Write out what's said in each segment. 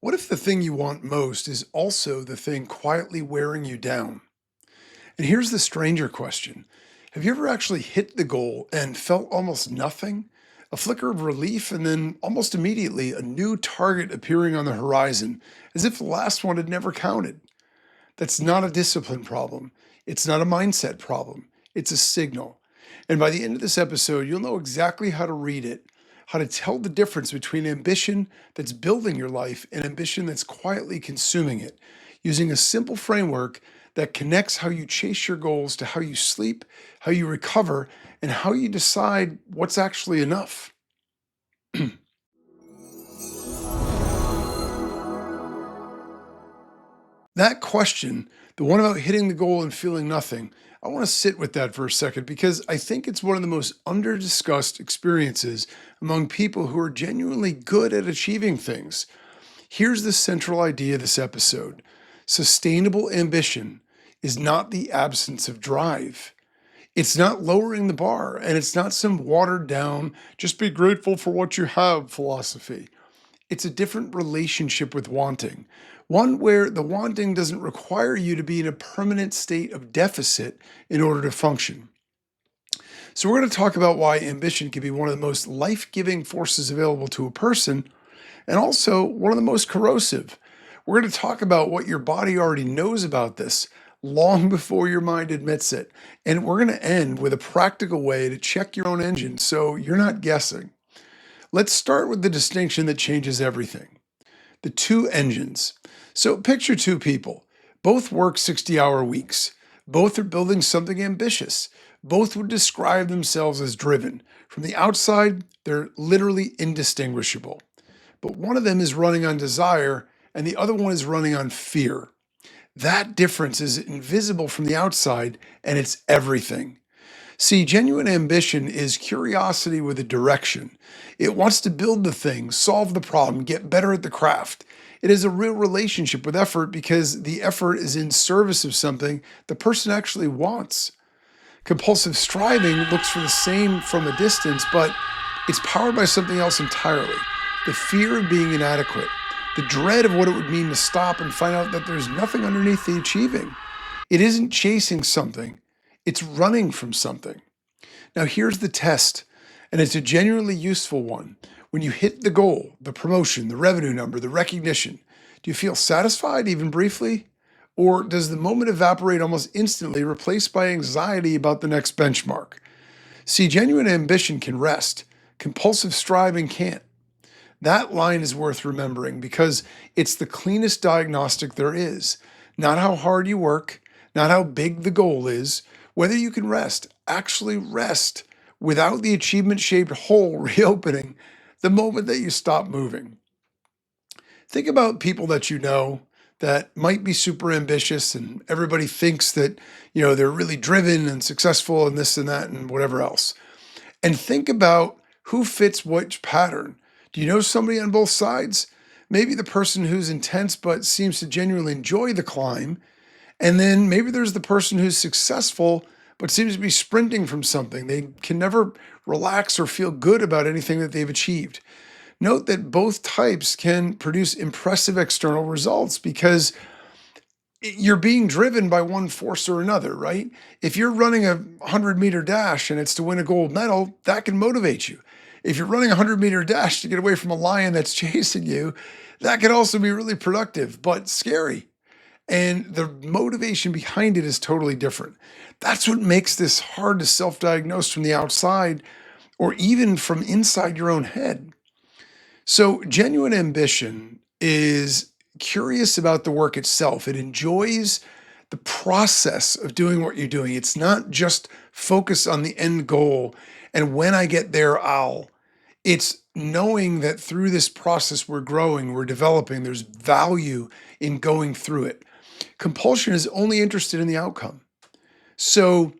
What if the thing you want most is also the thing quietly wearing you down? And here's the stranger question. Have you ever actually hit the goal and felt almost nothing? A flicker of relief, and then almost immediately a new target appearing on the horizon, as if the last one had never counted. That's not a discipline problem. It's not a mindset problem. It's a signal. And by the end of this episode, you'll know exactly how to read it, how to tell the difference between ambition that's building your life and ambition that's quietly consuming it, using a simple framework that connects how you chase your goals to how you sleep, how you recover, and how you decide what's actually enough. That question, the one about hitting the goal and feeling nothing, I want to sit with that for a second because I think it's one of the most under-discussed experiences among people who are genuinely good at achieving things. Here's the central idea of this episode. Sustainable ambition is not the absence of drive. It's not lowering the bar, and it's not some watered down, just be grateful for what you have philosophy. It's a different relationship with wanting, one where the wanting doesn't require you to be in a permanent state of deficit in order to function. So, we're going to talk about why ambition can be one of the most life giving forces available to a person and also one of the most corrosive. We're going to talk about what your body already knows about this long before your mind admits it. And we're going to end with a practical way to check your own engine so you're not guessing. Let's start with the distinction that changes everything, the two engines. So picture two people. Both work 60-hour weeks. Both are building something ambitious. Both would describe themselves as driven. From the outside, they're literally indistinguishable. But one of them is running on desire and the other one is running on fear. That difference is invisible from the outside and it's everything. See, genuine ambition is curiosity with a direction. It wants to build the thing, solve the problem, get better at the craft. It is a real relationship with effort because the effort is in service of something the person actually wants. Compulsive striving looks for the same from a distance, but it's powered by something else entirely. The fear of being inadequate, the dread of what it would mean to stop and find out that there's nothing underneath the achieving. It isn't chasing something, it's running from something. Now, here's the test, and it's a genuinely useful one. When you hit the goal, the promotion, the revenue number, the recognition, do you feel satisfied even briefly? Or does the moment evaporate almost instantly, replaced by anxiety about the next benchmark? See, genuine ambition can rest, compulsive striving can't. That line is worth remembering because it's the cleanest diagnostic there is. Not how hard you work, not how big the goal is, whether you can rest, actually rest without the achievement-shaped hole reopening the moment that you stop moving. Think about people that you know that might be super ambitious and everybody thinks that, they're really driven and successful and this and that and whatever else. And think about who fits which pattern. Do you know somebody on both sides? Maybe the person who's intense but seems to genuinely enjoy the climb. And then maybe there's the person who's successful but seems to be sprinting from something. They can never relax or feel good about anything that they've achieved. Note that both types can produce impressive external results because you're being driven by one force or another, right? If you're running a 100-meter dash and it's to win a gold medal, that can motivate you. If you're running a 100-meter dash to get away from a lion that's chasing you, that can also be really productive, but scary. And the motivation behind it is totally different. That's what makes this hard to self-diagnose from the outside or even from inside your own head. So, genuine ambition is curious about the work itself. It enjoys the process of doing what you're doing. It's not just focused on the end goal and when I get there, I'll. It's knowing that through this process, we're growing, we're developing, there's value in going through it. Compulsion is only interested in the outcome. So,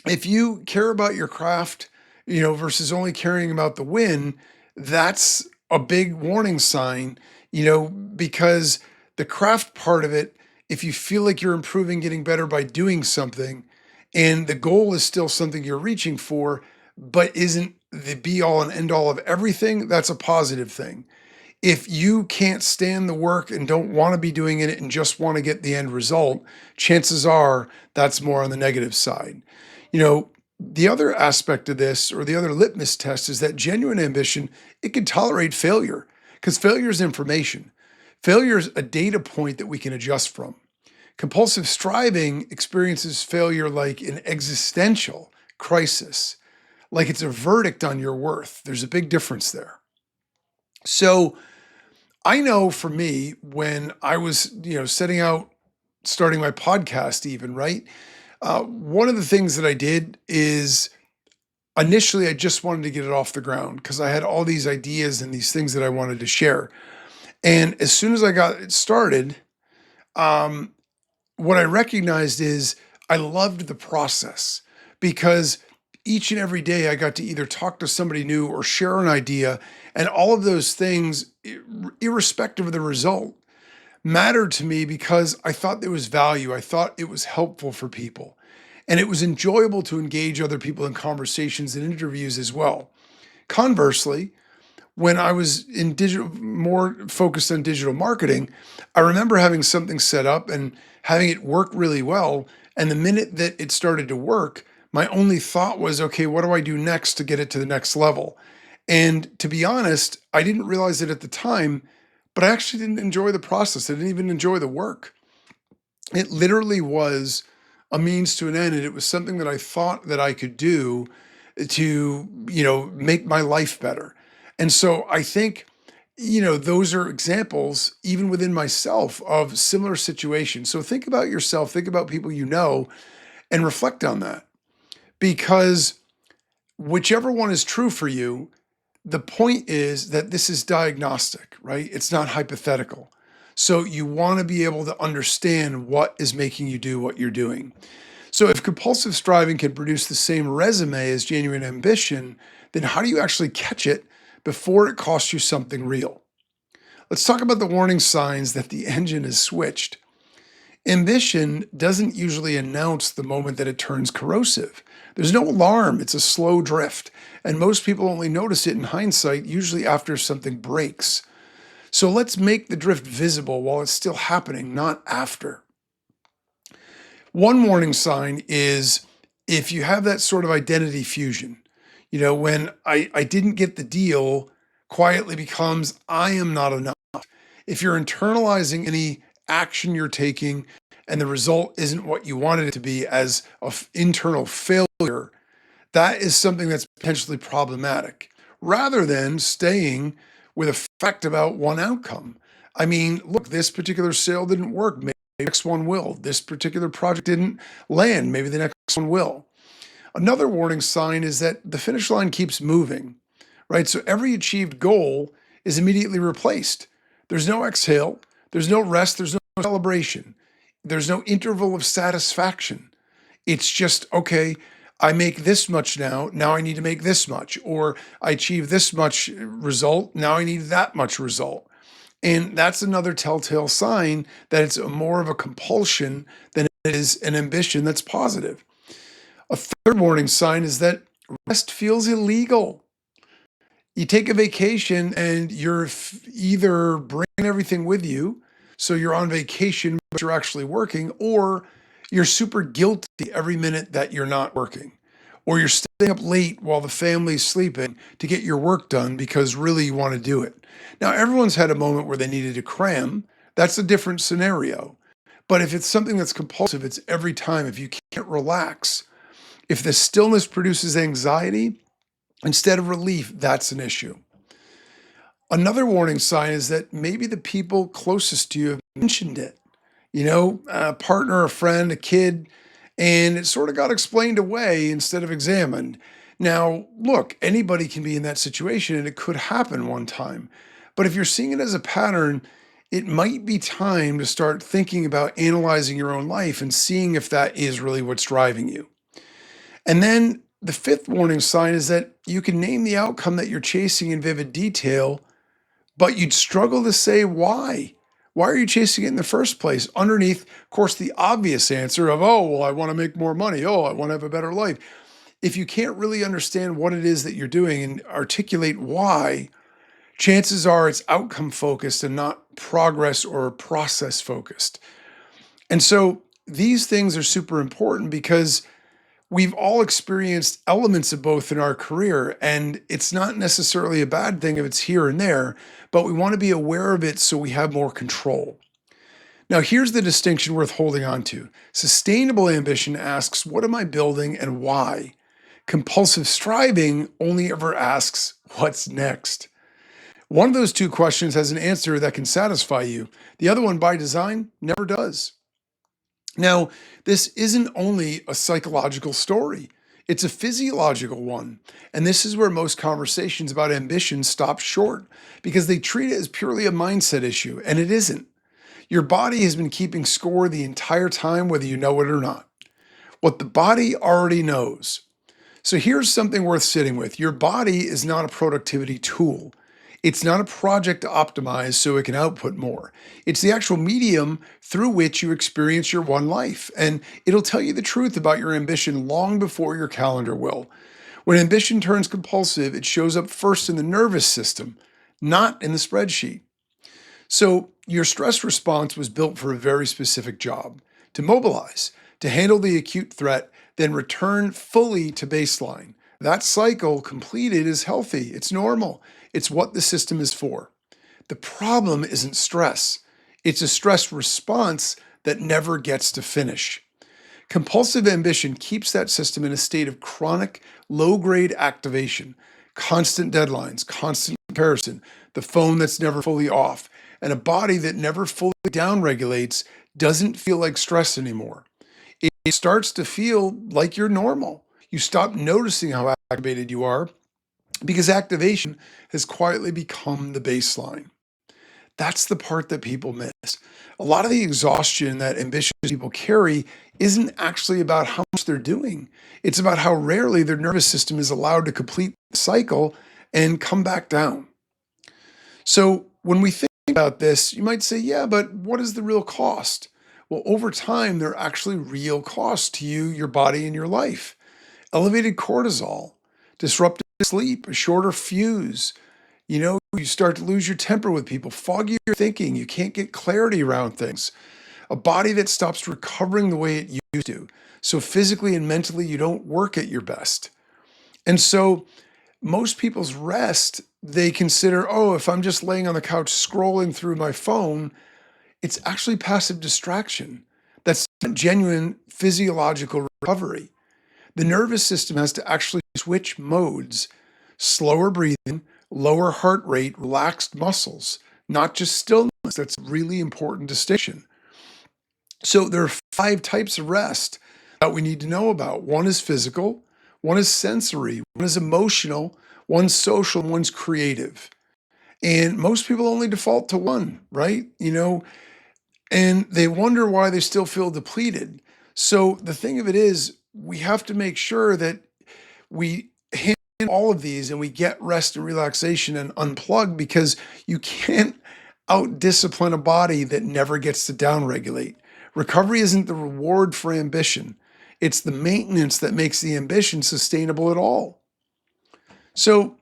if you care about your craft, versus only caring about the win, that's a big warning sign, because the craft part of it, if you feel like you're improving, getting better by doing something, and the goal is still something you're reaching for, but isn't the be all and end all of everything, that's a positive thing. If you can't stand the work and don't want to be doing it and just want to get the end result, chances are that's more on the negative side. You know, the other aspect of this, or the other litmus test, is that genuine ambition, it can tolerate failure, because failure is information. Failure is a data point that we can adjust from. Compulsive striving experiences failure like an existential crisis, like it's a verdict on your worth. There's a big difference there. So I know for me, when I was, setting out, starting my podcast, even, right? One of the things that I did is initially I just wanted to get it off the ground because I had all these ideas and these things that I wanted to share. And as soon as I got it started, um, what I recognized is I loved the process, because each and every day I got to either talk to somebody new or share an idea. And all of those things, irrespective of the result, mattered to me because I thought there was value. I thought it was helpful for people. And it was enjoyable to engage other people in conversations and interviews as well. Conversely, when I was in digital, more focused on digital marketing, I remember having something set up and having it work really well. And the minute that it started to work, my only thought was, okay, what do I do next to get it to the next level? And to be honest, I didn't realize it at the time, but I actually didn't enjoy the process. I didn't even enjoy the work. It literally was a means to an end, and it was something that I thought that I could do to, make my life better. And so I think, those are examples, even within myself, of similar situations. So think about yourself, think about people you know, and reflect on that, because whichever one is true for you, the point is that this is diagnostic, right? It's not hypothetical. So you want to be able to understand what is making you do what you're doing. So if compulsive striving can produce the same resume as genuine ambition, then how do you actually catch it before it costs you something real? Let's talk about the warning signs that the engine is switched. Ambition doesn't usually announce the moment that it turns corrosive. There's no alarm, it's a slow drift. And most people only notice it in hindsight, usually after something breaks. So let's make the drift visible while it's still happening, not after. One warning sign is if you have that sort of identity fusion. When I didn't get the deal, quietly becomes I am not enough. If you're internalizing any action you're taking and the result isn't what you wanted it to be as an internal failure, that is something that's potentially problematic, rather than staying with a fact about one outcome. I mean, look, this particular sale didn't work. Maybe the next one will. This particular project didn't land. Maybe the next one will. Another warning sign is that the finish line keeps moving, right? So every achieved goal is immediately replaced. There's no exhale, there's no rest, there's no celebration, there's no interval of satisfaction. It's just, okay, I make this much now I need to make this much, or I achieve this much result, now I need that much result. And that's another telltale sign that it's more of a compulsion than it is an ambition that's positive. A third warning sign is that rest feels illegal. You take a vacation and you're either bringing everything with you, so you're on vacation, but you're actually working, or you're super guilty every minute that you're not working, or you're staying up late while the family's sleeping to get your work done because really you want to do it. Now, everyone's had a moment where they needed to cram. That's a different scenario. But if it's something that's compulsive, it's every time. If you can't relax, if the stillness produces anxiety instead of relief, that's an issue. Another warning sign is that maybe the people closest to you have mentioned it. A partner, a friend, a kid, and it sort of got explained away instead of examined. Now, look, anybody can be in that situation and it could happen one time. But if you're seeing it as a pattern, it might be time to start thinking about analyzing your own life and seeing if that is really what's driving you. And then the fifth warning sign is that you can name the outcome that you're chasing in vivid detail, but you'd struggle to say why. Why are you chasing it in the first place? Underneath, of course, the obvious answer of, oh, well, I want to make more money. Oh, I want to have a better life. If you can't really understand what it is that you're doing and articulate why, Chances are it's outcome focused and not progress or process focused. And so these things are super important because we've all experienced elements of both in our career, and it's not necessarily a bad thing if it's here and there, but we want to be aware of it so we have more control. Now, here's the distinction worth holding on to. Sustainable ambition asks, what am I building and why? Compulsive striving only ever asks, what's next? One of those two questions has an answer that can satisfy you. The other one, by design, never does. Now, this isn't only a psychological story, it's a physiological one. And this is where most conversations about ambition stop short because they treat it as purely a mindset issue, and it isn't. Your body has been keeping score the entire time, whether you know it or not. What the body already knows. So here's something worth sitting with. Your body is not a productivity tool. It's not a project to optimize so it can output more. It's the actual medium through which you experience your one life. And it'll tell you the truth about your ambition long before your calendar will. When ambition turns compulsive, it shows up first in the nervous system, not in the spreadsheet. So your stress response was built for a very specific job: to mobilize, to handle the acute threat, then return fully to baseline. That cycle completed is healthy. It's normal. It's what the system is for. The problem isn't stress. It's a stress response that never gets to finish. Compulsive ambition keeps that system in a state of chronic, low-grade activation, constant deadlines, constant comparison, the phone that's never fully off, and a body that never fully downregulates doesn't feel like stress anymore. It starts to feel like you're normal. You stop noticing how activated you are because activation has quietly become the baseline. That's the part that people miss. A lot of the exhaustion that ambitious people carry isn't actually about how much they're doing. It's about how rarely their nervous system is allowed to complete the cycle and come back down. So when we think about this, you might say, yeah, but what is the real cost? Well, over time, there are actually real costs to you, your body, and your life. Elevated cortisol, disrupted sleep, a shorter fuse. You start to lose your temper with people, foggy your thinking, you can't get clarity around things. A body that stops recovering the way it used to. So physically and mentally, you don't work at your best. And so most people's rest, they consider, oh, if I'm just laying on the couch scrolling through my phone, it's actually passive distraction. That's not genuine physiological recovery. The nervous system has to actually switch modes: slower breathing, lower heart rate, relaxed muscles, not just stillness. That's a really important distinction. So there are 5 types of rest that we need to know about. One is physical, one is sensory, one is emotional, one's social, and one's creative. And most people only default to one, right? And they wonder why they still feel depleted. So the thing of it is, we have to make sure that we handle all of these and we get rest and relaxation and unplug, because you can't out discipline a body that never gets to downregulate. Recovery isn't the reward for ambition. It's the maintenance that makes the ambition sustainable at all. So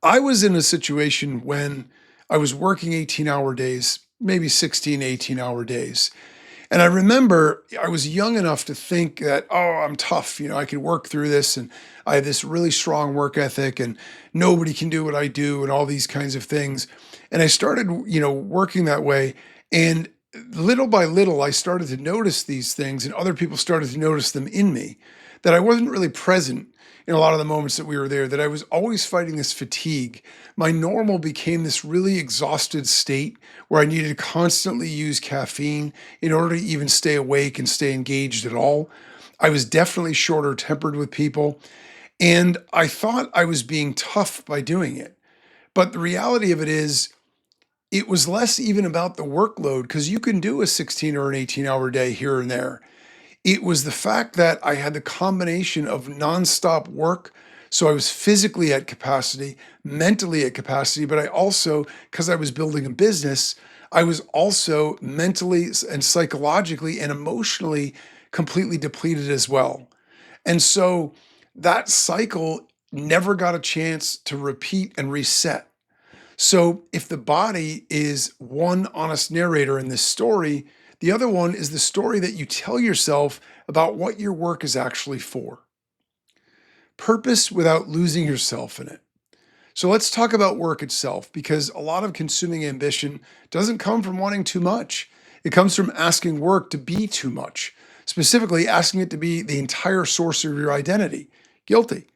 I was in a situation when I was working 18-hour days, maybe 16, 18-hour days. And I remember I was young enough to think that, oh, I'm tough. I can work through this, and I have this really strong work ethic, and nobody can do what I do, and all these kinds of things. And I started, working that way. And little by little, I started to notice these things, and other people started to notice them in me, that I wasn't really present in a lot of the moments that we were there, that I was always fighting this fatigue. My normal became this really exhausted state where I needed to constantly use caffeine in order to even stay awake and stay engaged at all. I was definitely shorter tempered with people, and I thought I was being tough by doing it. But the reality of it is, it was less even about the workload, because you can do a 16 or an 18-hour day here and there. It was the fact that I had the combination of nonstop work. So I was physically at capacity, mentally at capacity, but I also, because I was building a business, I was also mentally and psychologically and emotionally completely depleted as well. And so that cycle never got a chance to repeat and reset. So if the body is one honest narrator in this story, the other one is the story that you tell yourself about what your work is actually for. Purpose without losing yourself in it. So let's talk about work itself, because a lot of consuming ambition doesn't come from wanting too much. It comes from asking work to be too much, specifically asking it to be the entire source of your identity. Guilty.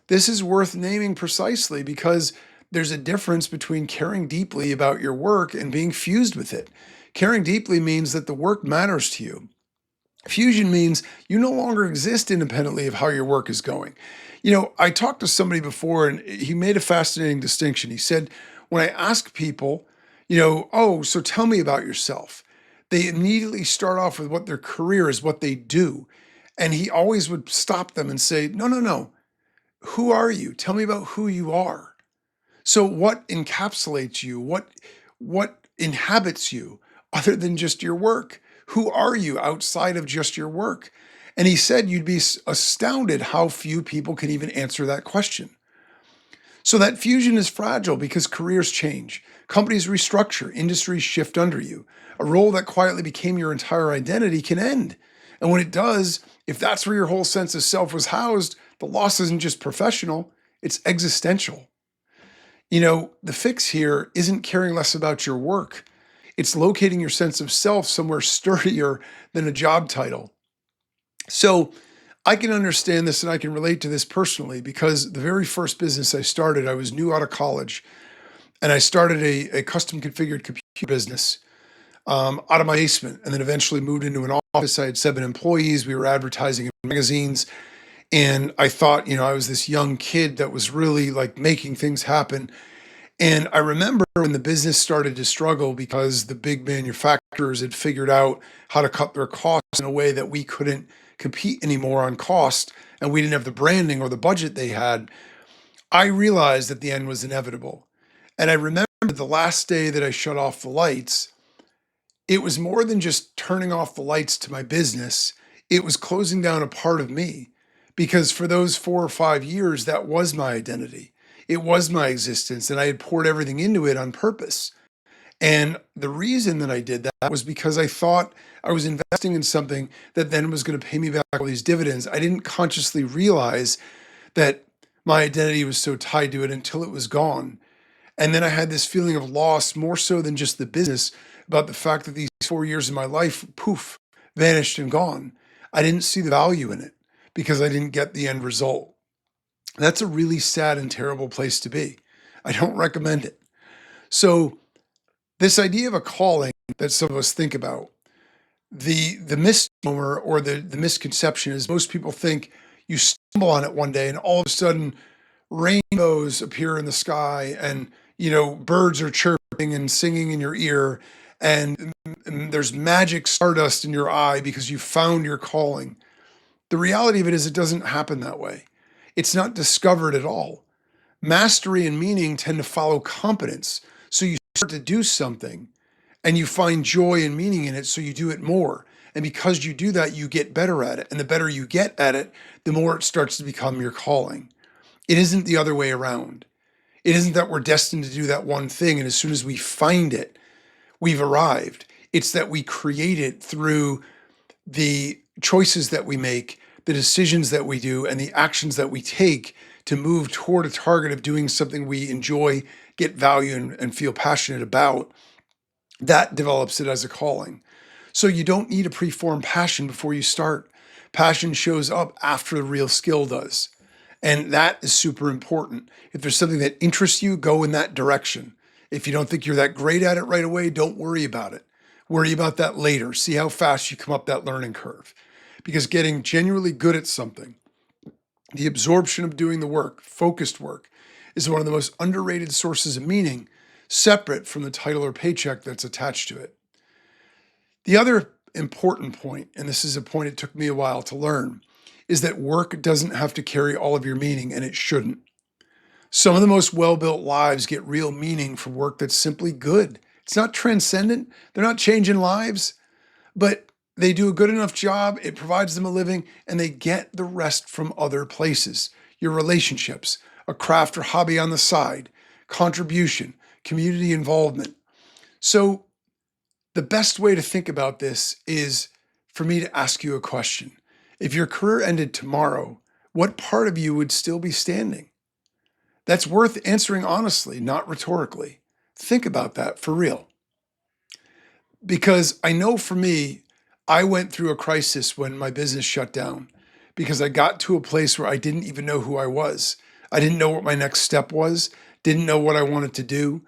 This is worth naming precisely because there's a difference between caring deeply about your work and being fused with it. Caring deeply means that the work matters to you. Fusion means you no longer exist independently of how your work is going. I talked to somebody before and he made a fascinating distinction. He said, when I ask people, oh, so tell me about yourself, they immediately start off with what their career is, what they do. And he always would stop them and say, no, no, no. Who are you? Tell me about who you are. So what encapsulates you? What inhabits you other than just your work? Who are you outside of just your work? And he said you'd be astounded how few people can even answer that question. So that fusion is fragile because careers change, companies restructure, industries shift under you. A role that quietly became your entire identity can end. And when it does, if that's where your whole sense of self was housed, the loss isn't just professional, it's existential. The fix here isn't caring less about your work. It's locating your sense of self somewhere sturdier than a job title. So I can understand this and I can relate to this personally because the very first business I started, I was new out of college and I started a custom configured computer business out of my basement and then eventually moved into an office. I had 7 employees. We were advertising in magazines. And I thought, I was this young kid that was really like making things happen. And I remember when the business started to struggle because the big manufacturers had figured out how to cut their costs in a way that we couldn't compete anymore on cost, and we didn't have the branding or the budget they had. I realized that the end was inevitable. And I remember the last day that I shut off the lights, it was more than just turning off the lights to my business. It was closing down a part of me because for those 4 or 5 years, that was my identity. It was my existence, and I had poured everything into it on purpose. And the reason that I did that was because I thought I was investing in something that then was going to pay me back all these dividends. I didn't consciously realize that my identity was so tied to it until it was gone. And then I had this feeling of loss, more so than just the business, about the fact that these 4 years of my life, poof, vanished and gone. I didn't see the value in it because I didn't get the end result. That's a really sad and terrible place to be. I don't recommend it. So, this idea of a calling that some of us think about, the misnomer or the misconception is most people think you stumble on it one day and all of a sudden rainbows appear in the sky and birds are chirping and singing in your ear and there's magic stardust in your eye because you found your calling. The reality of it is it doesn't happen that way. It's not discovered at all. Mastery and meaning tend to follow competence. So you start to do something and you find joy and meaning in it, so you do it more. And because you do that, you get better at it. And the better you get at it, the more it starts to become your calling. It isn't the other way around. It isn't that we're destined to do that one thing, and as soon as we find it, we've arrived. It's that we create it through the choices that we make, the decisions that we do, and the actions that we take to move toward a target of doing something we enjoy, get value, and feel passionate about. That develops it as a calling. So you don't need a preformed passion before you start. Passion shows up after the real skill does. And that is super important. If there's something that interests you, go in that direction. If you don't think you're that great at it right away, don't worry about it. Worry about that later. See how fast you come up that learning curve. Because getting genuinely good at something, the absorption of doing the work, focused work, is one of the most underrated sources of meaning, separate from the title or paycheck that's attached to it. The other important point, and this is a point it took me a while to learn, is that work doesn't have to carry all of your meaning, and it shouldn't. Some of the most well-built lives get real meaning from work that's simply good. It's not transcendent. They're not changing lives, but they do a good enough job. It provides them a living, and they get the rest from other places. Your relationships, a craft or hobby on the side, contribution, community involvement. So the best way to think about this is for me to ask you a question. If your career ended tomorrow, what part of you would still be standing? That's worth answering honestly, not rhetorically. Think about that for real. Because I know for me, I went through a crisis when my business shut down because I got to a place where I didn't even know who I was. I didn't know what my next step was, didn't know what I wanted to do,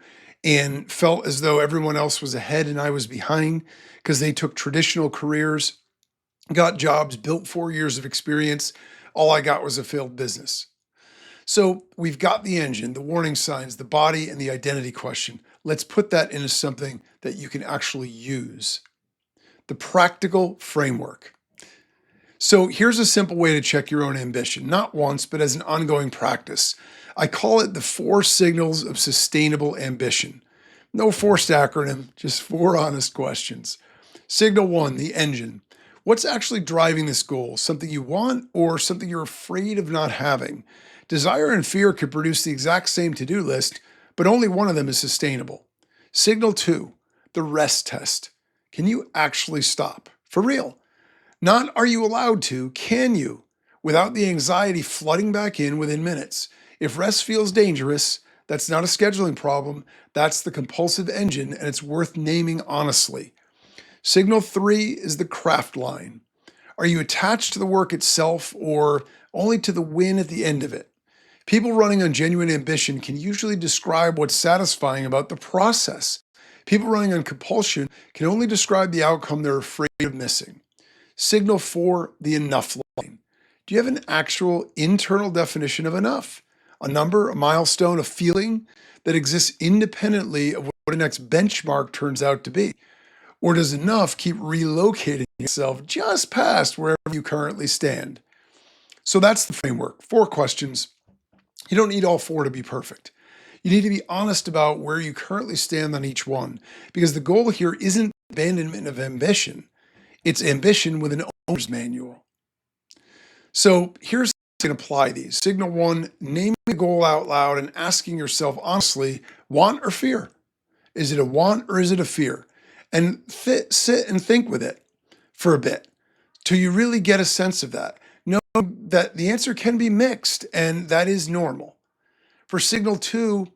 and felt as though everyone else was ahead and I was behind because they took traditional careers, got jobs, built 4 years of experience. All I got was a failed business. So we've got the engine, the warning signs, the body, and the identity question. Let's put that into something that you can actually use. The practical framework. So here's a simple way to check your own ambition, not once, but as an ongoing practice. I call it the 4 signals of sustainable ambition. No forced acronym, just 4 honest questions. Signal 1, the engine. What's actually driving this goal? Something you want or something you're afraid of not having? Desire and fear could produce the exact same to-do list, but only one of them is sustainable. Signal 2, the rest test. Can you actually stop? For real. Not are you allowed to, can you? Without the anxiety flooding back in within minutes. If rest feels dangerous, that's not a scheduling problem. That's the compulsive engine, and it's worth naming honestly. Signal 3 is the craft line. Are you attached to the work itself or only to the win at the end of it? People running on genuine ambition can usually describe what's satisfying about the process. People running on compulsion can only describe the outcome they're afraid of missing. Signal 4, the enough line. Do you have an actual internal definition of enough? A number, a milestone, a feeling that exists independently of what the next benchmark turns out to be? Or does enough keep relocating itself just past wherever you currently stand? So that's the framework. 4 questions. You don't need all 4 to be perfect. You need to be honest about where you currently stand on each one, because the goal here isn't abandonment of ambition. It's ambition with an owner's manual. So here's how you can apply these. Signal 1, naming the goal out loud and asking yourself honestly, want or fear? Is it a want or is it a fear? And sit and think with it for a bit till you really get a sense of that. Know that the answer can be mixed, and that is normal. For signal 2,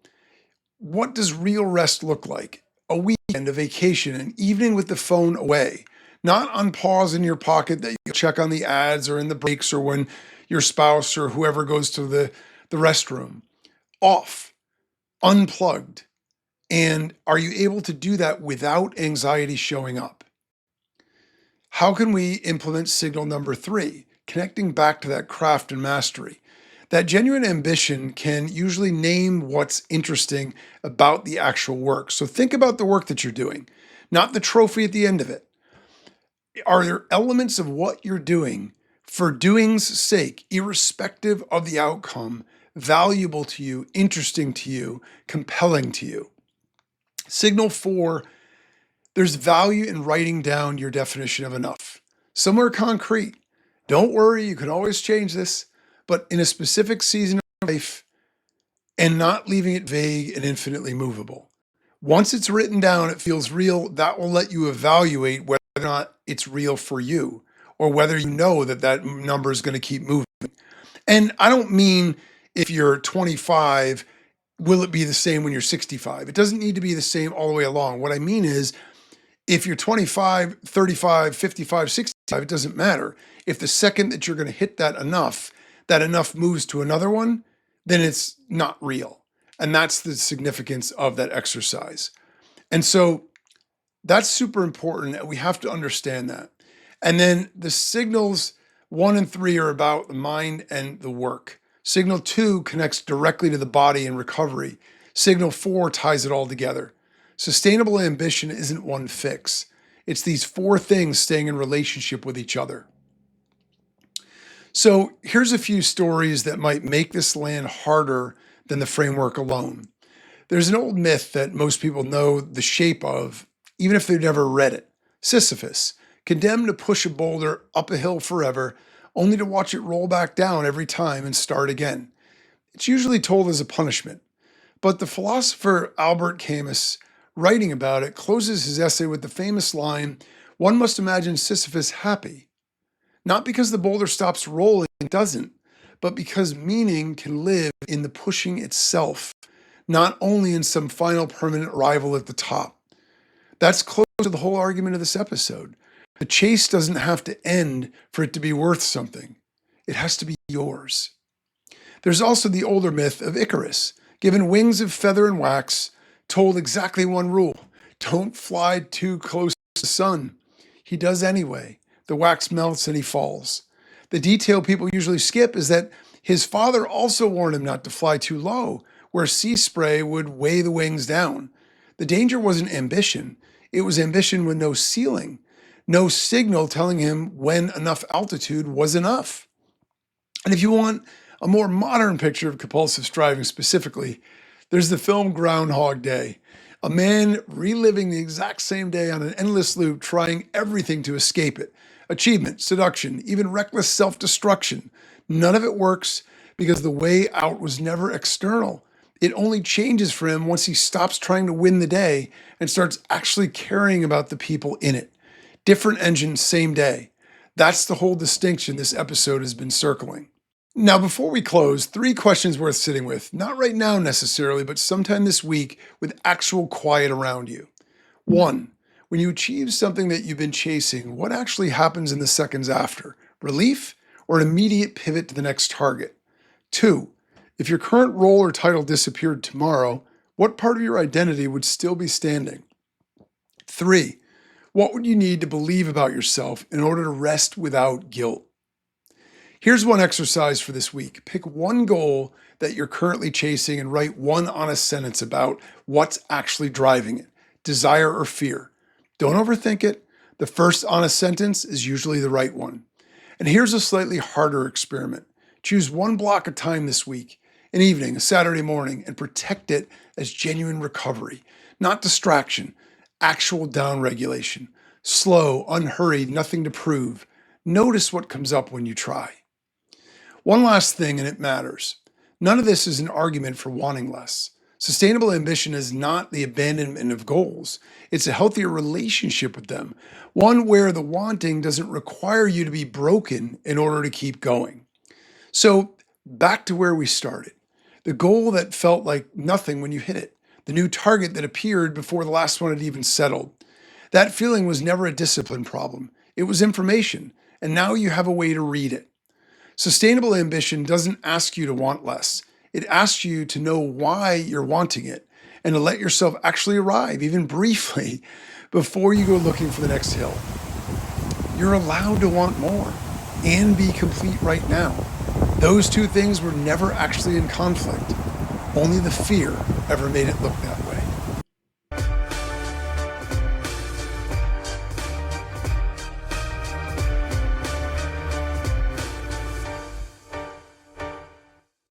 what does real rest look like? A weekend, a vacation, an evening with the phone away, not on pause in your pocket that you check on the ads or in the breaks or when your spouse or whoever goes to the restroom. Off, unplugged. And are you able to do that without anxiety showing up? How can we implement signal number 3, connecting back to that craft and mastery? That genuine ambition can usually name what's interesting about the actual work. So think about the work that you're doing, not the trophy at the end of it. Are there elements of what you're doing for doing's sake, irrespective of the outcome, valuable to you, interesting to you, compelling to you? Signal 4, there's value in writing down your definition of enough. Somewhere concrete. Don't worry, you can always change this, but in a specific season of life and not leaving it vague and infinitely movable. Once it's written down, it feels real. That will let you evaluate whether or not it's real for you or whether you know that that number is going to keep moving. And I don't mean if you're 25, will it be the same when you're 65? It doesn't need to be the same all the way along. What I mean is, if you're 25, 35, 55, 65, it doesn't matter. If the second that you're going to hit that enough moves to another one, then it's not real. And that's the significance of that exercise. And so that's super important, and we have to understand that. And then the signals 1 and 3 are about the mind and the work. Signal 2 connects directly to the body and recovery. Signal 4 ties it all together. Sustainable ambition isn't one fix. It's these 4 things staying in relationship with each other. So here's a few stories that might make this land harder than the framework alone. There's an old myth that most people know the shape of, even if they've never read it. Sisyphus, condemned to push a boulder up a hill forever, only to watch it roll back down every time and start again. It's usually told as a punishment. But the philosopher Albert Camus, writing about it, closes his essay with the famous line, "One must imagine Sisyphus happy, not because the boulder stops rolling, it doesn't, but because meaning can live in the pushing itself, not only in some final permanent arrival at the top." That's close to the whole argument of this episode. The chase doesn't have to end for it to be worth something. It has to be yours. There's also the older myth of Icarus, given wings of feather and wax, told exactly one rule: don't fly too close to the sun. He does anyway. The wax melts and he falls. The detail people usually skip is that his father also warned him not to fly too low, where sea spray would weigh the wings down. The danger wasn't ambition. It was ambition with no ceiling, no signal telling him when enough altitude was enough. And if you want a more modern picture of compulsive striving specifically, there's the film Groundhog Day. A man reliving the exact same day on an endless loop, trying everything to escape it. Achievement, seduction, even reckless self-destruction. None of it works because the way out was never external. It only changes for him once he stops trying to win the day and starts actually caring about the people in it. Different engine, same day. That's the whole distinction this episode has been circling. Now, before we close, 3 questions worth sitting with. Not right now necessarily, but sometime this week with actual quiet around you. 1, when you achieve something that you've been chasing, what actually happens in the seconds after? Relief or an immediate pivot to the next target? 2, if your current role or title disappeared tomorrow, what part of your identity would still be standing? 3, what would you need to believe about yourself in order to rest without guilt? Here's one exercise for this week. Pick one goal that you're currently chasing and write one honest sentence about what's actually driving it, desire or fear. Don't overthink it. The first honest sentence is usually the right one. And here's a slightly harder experiment. Choose one block of time this week, an evening, a Saturday morning, and protect it as genuine recovery, not distraction, actual downregulation. Slow, unhurried, nothing to prove. Notice what comes up when you try. One last thing, and it matters. None of this is an argument for wanting less. Sustainable ambition is not the abandonment of goals. It's a healthier relationship with them, one where the wanting doesn't require you to be broken in order to keep going. So back to where we started. The goal that felt like nothing when you hit it. The new target that appeared before the last one had even settled. That feeling was never a discipline problem. It was information, and now you have a way to read it. Sustainable ambition doesn't ask you to want less. It asks you to know why you're wanting it and to let yourself actually arrive, even briefly, before you go looking for the next hill. You're allowed to want more and be complete right now. Those 2 things were never actually in conflict. Only the fear ever made it look that way.